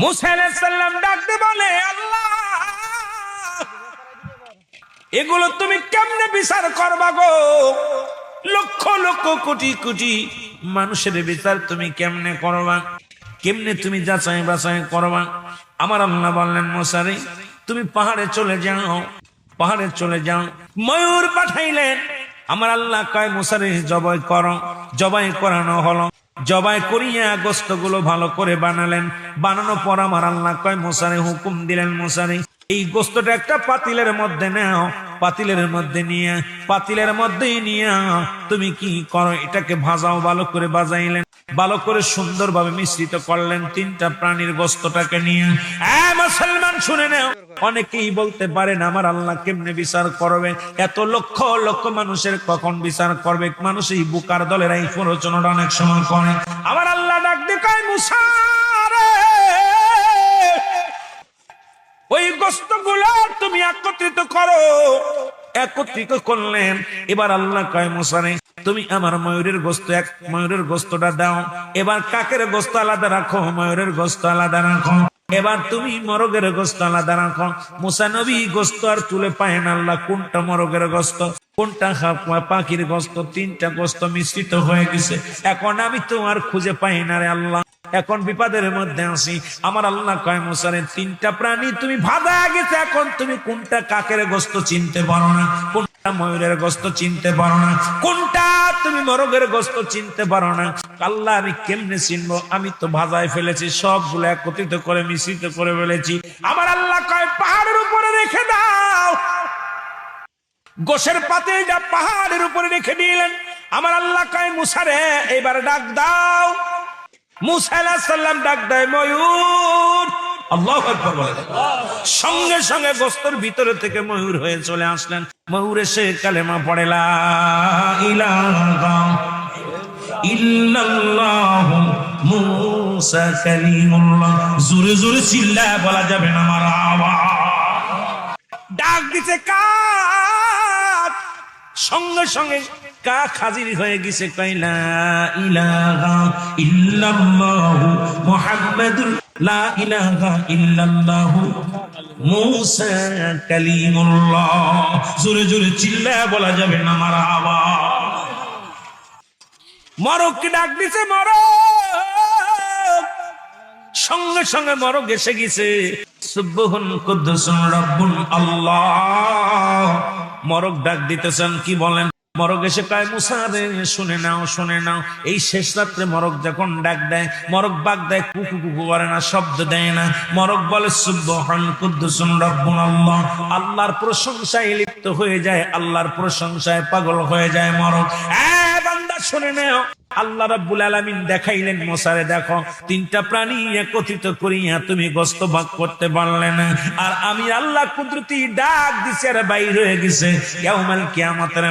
মুসা আলাইহিস সালাম ডাকতে বলে, আল্লাহ এগুলো তুমি কেমনে বিচার করবা গো? লক্ষ লক্ষ কোটি কোটি মানুষের বিচার তুমি কেমনে করবা? কেমনে তুমি যাচাই বাছাই করবা? আমার আল্লাহ বললেন, মুসা রে তুমি পাহাড়ে চলে যাও, পাহাড়ে চলে যাও। ময়ূর পাঠাইলেন। আমার আল্লাহ কয়, মুসা রে জবাই করো। জবাই করানো হলো। জবাই করিয়া গোস্তগুলো ভালো করে বানালেন। বানানোর পর আমার আল্লাহ কয়, মুসা রে হুকুম দিলেন, মুসা রে এই গোস্তটা একটা পাতিলের মধ্যে নাও। পাতিলের মধ্যে নিয়ে, পাতিলের মধ্যেই নিয়ে তুমি কি করো, এটাকে ভাজাও। ভালো করে বাজাইলেন, ভালো করে সুন্দরভাবে মিশ্রিত করলেন তিনটা প্রাণীর গোস্তটাকে নিয়ে। মুসলমান শুনে নাও, অনেকেই বলতে পারেন আমার আল্লাহ কেমনে বিচার করবে? এত লক্ষ লক্ষ মানুষের কখন বিচার করবে? মানুষ এই বুকার দলের এই প্ররোচনাটা অনেক সময় করে। আমার আল্লাহ ডাক দিয়ে কয়, মুসা রে ওই গোস্তগুলো তুমি একত্রিত করো। একত্রিত করলেন। এবার আল্লাহ কয়, মুসা রে তুমি আমার ময়ূরের গোস্ত, এক ময়ূরের গোস্তটা দাও। এবার কাকের গোস্ত আলাদা রাখো, ময়ূরের গোস্ত আলাদা রাখো। এবার তুমি মরগের গোস্ত আলাদা রাখো। মুসা নবী গোস্ত আর তুলে পায় না। আল্লাহ কোনটা মরগের গোস্ত, কোনটা পাখির গোস্ত, তিনটা গোস্ত মিশ্রিত হয়ে গেছে। এখন আমি তো আর খুঁজে পাই না রে আল্লাহ, এখন বিপদের মধ্যে আছি। আমার আল্লাহ কয়, মুসা রে তিনটা প্রাণী তুমি ভাজা গেছে, এখন তুমি কোনটা কাকের গোস্ত চিনতে পারো না, কোনটা ময়ূরের গোস্ত চিনতে পারো না, কোনটা তুমি মরগের গোস্ত চিনতে পারো না। আল্লাহ আমি কেমনে চিনবো? আমি তো ভাজায় ফেলেছি, সবগুলো একত্রিত করে মিশ্রিত করে ফেলেছি। আমার আল্লাহ কয়, পাহাড়ের উপরে রেখে দাও। গোশের পাতে যা পাহাড়ের উপরে রেখে দিলেন। আমার আল্লাহ কয়, মুসা রে এবার ডাক দাও। মুসা আলাইহিস সালাম ডাক দেয়, ময়ূর। আল্লাহু আকবার বলে। সঙ্গে সঙ্গে গোস্তর ভিতরে থেকে ময়ূর হয়ে চলে আসলেন। ময়ূর এসে কালেমা পড়ে, লা ইলাহা ইল্লাল্লাহ মুসা কালিমুল্লাহ। জোরে জোরে চিল্লায় বলা যাবে না মারহাবা। ডাক দিতে কাক, সঙ্গে সঙ্গে কাক হাজির হয়ে গেছে। কইলা ইলাহা ইল্লাল্লাহ মুহাম্মাদুর, লা ইলাহা ইল্লাল্লাহ মুসা কালিমুল্লাহ। জোরে জোরে চিল্লায় বলা যাবে না মারহাবা। মরককে ডাক দিছে, মরক। সঙ্গে সঙ্গে মরক এসে গেছে। সুবহান কুদ্দুসুন রাব্বুল আল্লাহ। মরক ডাক দিতেছেন, কি বলেন? মরক এসে কয়, মুসা রে শুনে নাও, শুনে নাও। এই শেষ রাত্রে মরক যখন ডাক দেয়, মরক বাগ দেয়, কুকু কুকু করে না, শব্দ দেয় না। মরক বলে, সুবহান কুদ্দুসুন রাব্বুল আল্লাহ। আল্লাহর প্রশংসায় লিপ্ত হয়ে যায়, আল্লাহর প্রশংসায় পাগল হয়ে যায় মরক। বান্দা শুনে নাও, আল্লাহ রাব্বুল আলামিন দেখাইলেন, মুসারে দেখো তিনটা প্রাণী একত্রিত করিয়া তুমি গোস্ত ভাগ করতে পারলে না, আর আমি আল্লাহ কুদরতি ডাক দিছে আর বাইর হয়ে গেছে। ইয়াউমাল কিয়ামতের